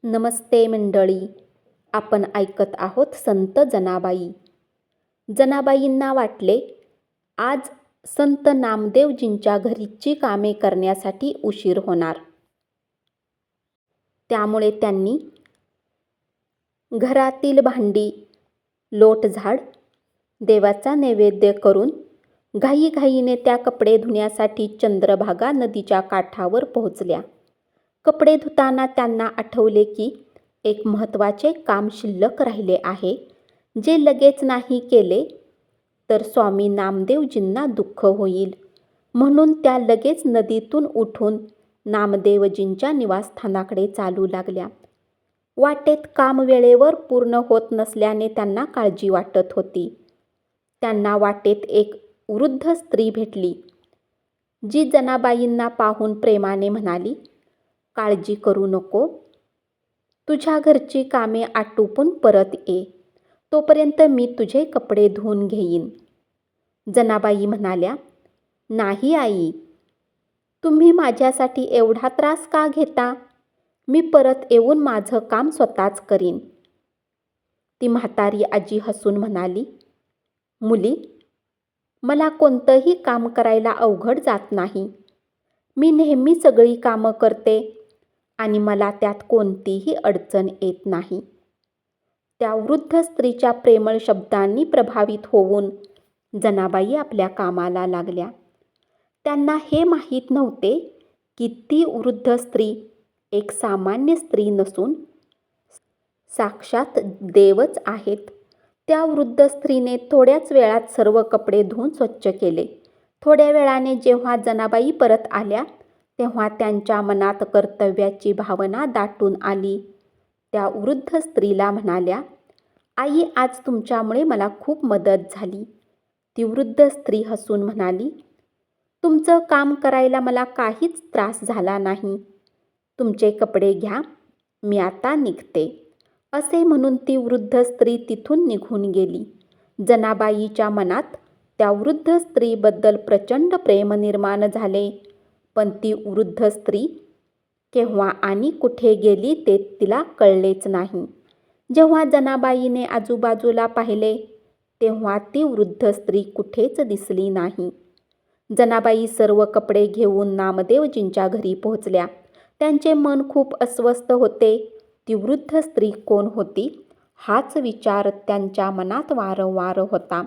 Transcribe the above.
नमस्ते मंडळी. आपण ऐकत आहोत संत जनाबाई. जनाबाईंना वाटले आज संत नामदेवजींच्या घरीची कामे करण्यासाठी उशीर होणार. त्यामुळे त्यांनी घरातील भांडी, लोटझाड, देवाचा नैवेद्य करून घाईघाईने त्या कपडे धुण्यासाठी चंद्रभागा नदीच्या काठावर पोहोचल्या. कपडे धुताना त्यांना आठवले की एक महत्त्वाचे काम शिल्लक राहिले आहे, जे लगेच नाही केले तर स्वामी नामदेवजींना दुःख होईल. म्हणून त्या लगेच नदीतून उठून नामदेवजींच्या निवासस्थानाकडे चालू लागल्या. वाटेत काम वेळेवर पूर्ण होत नसल्याने त्यांना काळजी वाटत होती. त्यांना वाटेत एक वृद्ध स्त्री भेटली, जी जनाबाईंना पाहून प्रेमाने म्हणाली, काळजी करू नको, तुझ्या घरची कामे आटोपून परत ये, तोपर्यंत मी तुझे कपडे धुवून घेईन. जनाबाई म्हणाल्या, नाही आई, तुम्ही माझ्यासाठी एवढा त्रास का घेता? मी परत येऊन माझं काम स्वतःच करीन. ती म्हातारी आजी हसून म्हणाली, मुली, मला कोणतंही काम करायला अवघड जात नाही. मी नेहमी सगळी कामं करते आणि मला त्यात कोणतीही अडचण येत नाही. त्या वृद्ध स्त्रीच्या प्रेमळ शब्दांनी प्रभावित होऊन जनाबाई आपल्या कामाला लागल्या. त्यांना हे माहीत नव्हते की ती वृद्ध स्त्री एक सामान्य स्त्री नसून साक्षात देवच आहेत. त्या वृद्ध स्त्रीने थोड्याच वेळात सर्व कपडे धुवून स्वच्छ केले. थोड्या वेळाने जेव्हा जनाबाई परत आल्या तेव्हा त्यांच्या मनात कर्तव्याची भावना दाटून आली. त्या वृद्ध स्त्रीला म्हणाल्या, आई, आज तुमच्यामुळे मला खूप मदत झाली. ती वृद्ध स्त्री हसून म्हणाली, तुमचं काम करायला मला काहीच त्रास झाला नाही. तुमचे कपडे घ्या, मी आता निघते. असे म्हणून ती वृद्ध स्त्री तिथून निघून गेली. जनाबाईच्या मनात त्या वृद्ध स्त्रीबद्दल प्रचंड प्रेम निर्माण झाले. पण ती वृद्ध स्त्री केव्हा आणि कुठे गेली ते तिला कळलेच नाही. जेव्हा जनाबाईने आजूबाजूला पाहिले तेव्हा ती वृद्ध स्त्री कुठेच दिसली नाही. जनाबाई सर्व कपडे घेऊन नामदेवजींच्या घरी पोहोचल्या. त्यांचे मन खूप अस्वस्थ होते. ती वृद्ध स्त्री कोण होती हाच विचार त्यांच्या मनात वारंवार होता.